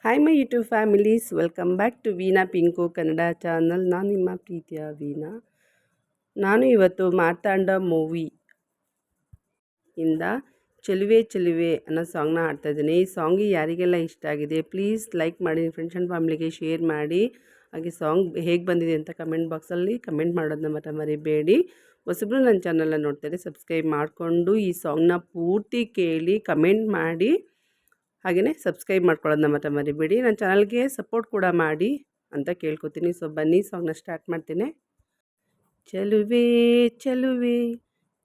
Hi my YouTube families, welcome back to Veena Pinku Kannada channel. ನಾನು ನಿಮ್ಮ ಪ್ರೀತಿಯ ವೀಣಾ. ನಾನು ಇವತ್ತು ಮಾರ್ತಾಂಡ ಮೂವಿ ಇಂದ ಚೆಲುವೆ ಚೆಲುವೆ ಅನ್ನೋ ಸಾಂಗ್ನ ಹಾಡ್ತಾಯಿದ್ದೀನಿ. ಈ ಸಾಂಗ್ ಯಾರಿಗೆಲ್ಲ ಇಷ್ಟ ಆಗಿದೆ ಪ್ಲೀಸ್ ಲೈಕ್ ಮಾಡಿ, ಫ್ರೆಂಡ್ಸ್ ಆ್ಯಂಡ್ ಫ್ಯಾಮಿಲಿಗೆ ಶೇರ್ ಮಾಡಿ. ಹಾಗೆ ಸಾಂಗ್ ಹೇಗೆ ಬಂದಿದೆ ಅಂತ ಕಮೆಂಟ್ ಬಾಕ್ಸಲ್ಲಿ ಕಮೆಂಟ್ ಮಾಡೋದನ್ನ ಮಾತ್ರ ಮರಿಬೇಡಿ. ಹೊಸಬ್ರು ನನ್ನ ಚಾನಲ್ನ ನೋಡ್ತಾರೆ, ಸಬ್ಸ್ಕ್ರೈಬ್ ಮಾಡಿಕೊಂಡು ಈ ಸಾಂಗ್ನ ಪೂರ್ತಿ ಕೇಳಿ ಕಮೆಂಟ್ ಮಾಡಿ. ಹಾಗೆಯೇ ಸಬ್ಸ್ಕ್ರೈಬ್ ಮಾಡ್ಕೊಳ್ಳೋದನ್ನ ಮಾತ್ರ ಮರಿಬೇಡಿ. ನನ್ನ ಚಾನಲ್ಗೆ ಸಪೋರ್ಟ್ ಕೂಡ ಮಾಡಿ ಅಂತ ಕೇಳ್ಕೊತೀನಿ. ಸೊ ಬನ್ನಿ ಸಾಂಗ್ನ ಸ್ಟಾರ್ಟ್ ಮಾಡ್ತೀನಿ. ಚೆಲುವೆ ಚೆಲುವೆ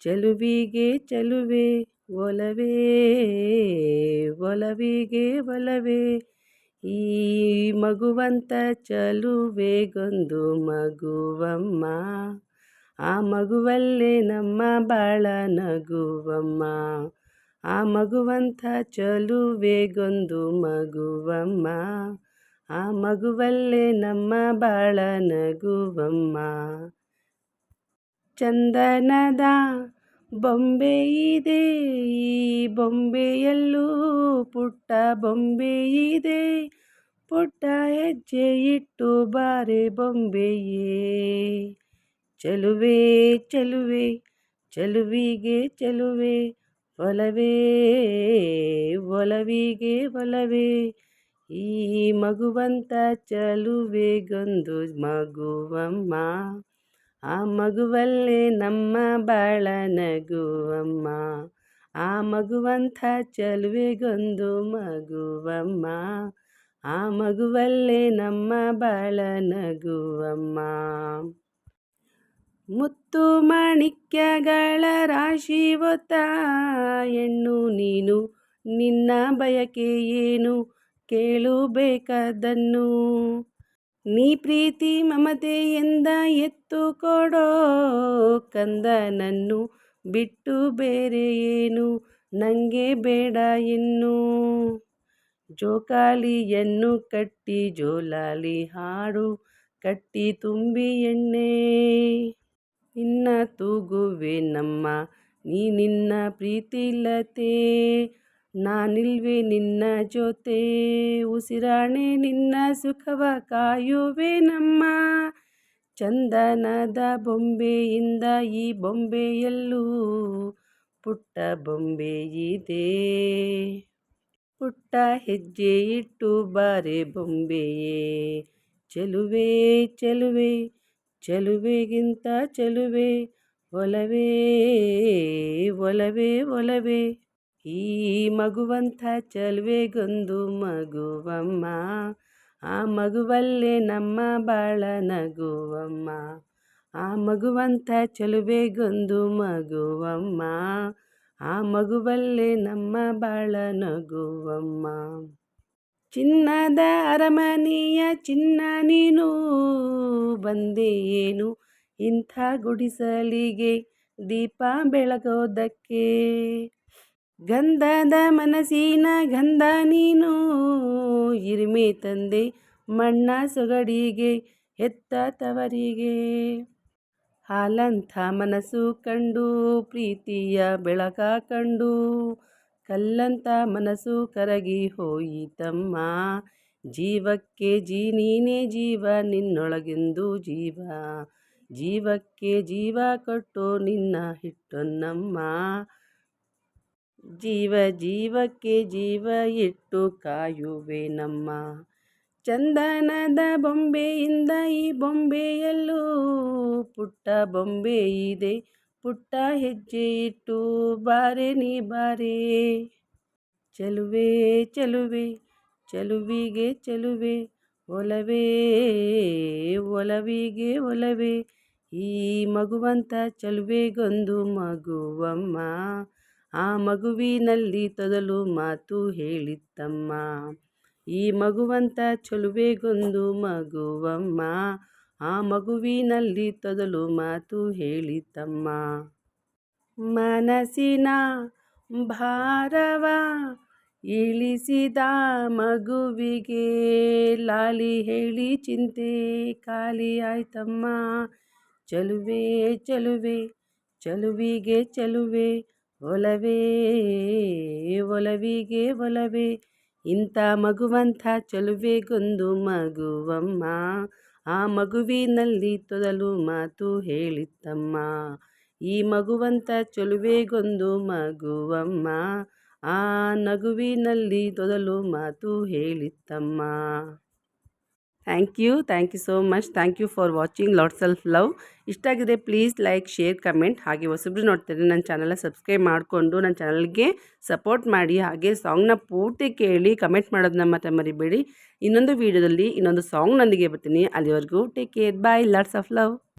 ಚೆಲುವಿಗೆ ಚೆಲುವೆ ಒಲವೇ ಒಲವಿಗೆ ಒಲವೇ, ಈ ಮಗುವಂತ ಚೆಲುವೆಗೊಂದು ಮಗುವಮ್ಮ, ಆ ಮಗುವಲ್ಲೇ ನಮ್ಮ ಬಾಳ ನಗುವಮ್ಮ, ಆ ಮಗುವಂಥ ಚೆಲುವೆಗೊಂದು ಮಗುವಮ್ಮ, ಆ ಮಗುವಲ್ಲೇ ನಮ್ಮ ಬಾಳ ನಗುವಮ್ಮ. ಚಂದನದ ಬೊಂಬೆ ಇದೆ, ಈ ಬೊಂಬೆಯಲ್ಲೂ ಪುಟ್ಟ ಬೊಂಬೆ ಇದೆ, ಪುಟ್ಟ ಹೆಜ್ಜೆ ಇಟ್ಟು ಬಾರೆ ಬೊಂಬೆಯೇ. ಚೆಲುವೆ ಚೆಲುವೆ ಚೆಲುವಿಗೆ ಚೆಲುವೆ ಒಲವೇ ಒಲವಿಗೆ ಒಲವೇ, ಈ ಮಗುವಂತ ಚೆಲುವೆಗೊಂದು ಮಗುವಮ್ಮ, ಆ ಮಗುವಲ್ಲೇ ನಮ್ಮ ಬಾಳ ನಗುವಮ್ಮ, ಆ ಮಗುವಂಥ ಚೆಲುವೆಗೊಂದು ಮಗುವಮ್ಮ, ಆ ಮಗುವಲ್ಲೇ ನಮ್ಮ ಬಾಳ ನಗುವಮ್ಮ. ಮುತ್ತು ಮಾಣಿಕ್ಯಗಳ ರಾಶಿ ಹೊತ್ತ ಹೆಣ್ಣು ನೀನು, ನಿನ್ನ ಬಯಕೆ ಏನು ಕೇಳು ಬೇಕಾದನ್ನು, ನೀ ಪ್ರೀತಿ ಮಮತೆಯಿಂದ ಎತ್ತು ಕೊಡೋ ಕಂದನನ್ನು, ಬಿಟ್ಟು ಬೇರೆ ಏನು ನನಗೆ ಬೇಡ ಇನ್ನು, ಜೋಕಾಲಿಯನ್ನು ಕಟ್ಟಿ ಜೋಲಾಲಿ ಹಾಡು ಕಟ್ಟಿ ತುಂಬಿ ಎಣ್ಣೆ, ನಿನ್ನ ತೂಗುವೆ ನಮ್ಮ ನೀ ನಿನ್ನ ಪ್ರೀತಿಲತೆ, ನಾನಿಲ್ವೇ ನಿನ್ನ ಜೊತೆ ಉಸಿರಾಣೆ ನಿನ್ನ ಸುಖವ ಕಾಯುವೆ ನಮ್ಮ. ಚಂದನದ ಬೊಂಬೆಯಿಂದ ಈ ಬೊಂಬೆಯಲ್ಲೂ ಪುಟ್ಟ ಬೊಂಬೆ ಇದೆ, ಪುಟ್ಟ ಹೆಜ್ಜೆ ಇಟ್ಟು ಬಾರೆ ಬೊಂಬೆಯೇ. ಚೆಲುವೆ ಚೆಲುವೆ ಚೆಲುವೆಗಿಂತ ಚೆಲುವೆ ಒಲವೇ ಒಲವೇ ಒಲವೇ, ಈ ಮಗುವಂಥ ಚೆಲುವೆಗೊಂದು ಮಗುವಮ್ಮ, ಆ ಮಗುವಲ್ಲೇ ನಮ್ಮ ಬಾಳ ನಗುವಮ್ಮ, ಆ ಮಗುವಂಥ ಚೆಲುವೆಗೊಂದು ಮಗುವಮ್ಮ, ಆ ಮಗುವಲ್ಲೇ ನಮ್ಮ ಬಾಳ ನಗುವಮ್ಮ. ಚಿನ್ನದ ಅರಮನೆಯ ಚಿನ್ನ ನೀನು ಬಂದೆ ಏನು ಇಂಥ ಗುಡಿಸಲಿಗೆ ದೀಪ ಬೆಳಗೋದಕ್ಕೆ, ಗಂಧದ ಮನಸ್ಸಿನ ಗಂಧ ನೀನು ಇರಿಮೆ ತಂದೆ ಮಣ್ಣ ಸೊಗಡಿಗೆ ಹೆತ್ತ ತವರಿಗೆ, ಹಾಲಂಥ ಮನಸ್ಸು ಕಂಡು ಪ್ರೀತಿಯ ಬೆಳಕ ಕಂಡು ಕಲ್ಲಂತ ಮನಸ್ಸು ಕರಗಿ ಹೋಯಿತಮ್ಮ, ಜೀವಕ್ಕೆ ನೀನೇ ಜೀವ ನಿನ್ನೊಳಗೆಂದು ಜೀವ, ಜೀವಕ್ಕೆ ಜೀವ ಕೊಟ್ಟು ನಿನ್ನ ಹಿಟ್ಟೊನ್ನಮ್ಮ, ಜೀವ ಜೀವಕ್ಕೆ ಜೀವ ಇಟ್ಟು ಕಾಯುವೆ ನಮ್ಮ. ಚಂದನದ ಬೊಂಬೆಯಿಂದ ಈ ಬೊಂಬೆಯಲ್ಲೂ ಪುಟ್ಟ ಬೊಂಬೆ ಇದೆ, ಪುಟ್ಟ ಹೆಜ್ಜೆ ಇಟ್ಟು ಬಾರೆ ನೀ ಬಾರೆ. ಚೆಲುವೆ ಚೆಲುವೆ ಚೆಲುವಿಗೆ ಚೆಲುವೆ ಒಲವೇ ಒಲವಿಗೆ ಒಲವೇ, ಈ ಮಗುವಂಥ ಚೆಲುವೆಗೊಂದು ಮಗುವಮ್ಮ, ಆ ಮಗುವಿನಲ್ಲಿ ತೊದಲು ಮಾತು ಹೇಳಿತ್ತಮ್ಮ, ಈ ಮಗುವಂಥ ಚೆಲುವೆಗೊಂದು ಮಗುವಮ್ಮ, ಆ ಮಗುವಿನಲ್ಲಿ ತೊದಲು ಮಾತು ಹೇಳಿತಮ್ಮ. ಮನಸ್ಸಿನ ಭಾರವ ಇಳಿಸಿದ ಮಗುವಿಗೆ ಲಾಲಿ ಹೇಳಿ ಚಿಂತೆ ಖಾಲಿ ಆಯ್ತಮ್ಮ. ಚೆಲುವೆ ಚೆಲುವೆ ಚೆಲುವಿಗೆ ಚೆಲುವೆ ಒಲವೇ ಒಲವಿಗೆ ಒಲವೇ, ಇಂಥ ಮಗುವಂಥ ಚೆಲುವೆಗೊಂದು ಮಗುವಮ್ಮ, ಆ ಮಗುವಿನಲ್ಲಿ ತೊದಲು ಮಾತು ಹೇಳಿತ್ತಮ್ಮ. ಈ ಮಗುವಂಥ ಚೆಲುವೆಗೊಂದು ಮಗುವಮ್ಮ, ಆ ನಗುವಿನಲ್ಲಿ ತೊದಲು ಮಾತು ಹೇಳಿತ್ತಮ್ಮ. Thank you so much. Thank you for watching. Lots of love. ಇಷ್ಟ ಆಗಿದೆ ಪ್ಲೀಸ್ ಲೈಕ್, ಶೇರ್, ಕಮೆಂಟ್. ಹಾಗೆ ಹೊಸಬ್ರು ನೋಡ್ತಾರೆ ನನ್ನ ಚಾನಲ್ನ ಸಬ್ಸ್ಕ್ರೈಬ್ ಮಾಡಿಕೊಂಡು ನನ್ನ ಚಾನಲ್ಗೆ ಸಪೋರ್ಟ್ ಮಾಡಿ. ಹಾಗೆ ಸಾಂಗ್ನ ಪೂರ್ತಿ ಕೇಳಿ ಕಮೆಂಟ್ ಮಾಡೋದನ್ನ ಮಾತ್ರ ಮರಿಬೇಡಿ. ಇನ್ನೊಂದು ವೀಡಿಯೋದಲ್ಲಿ ಇನ್ನೊಂದು ಸಾಂಗ್ನೊಂದಿಗೆ ಬರ್ತೀನಿ. ಅಲ್ಲಿವರೆಗೂ take care. Bye. Lots of love.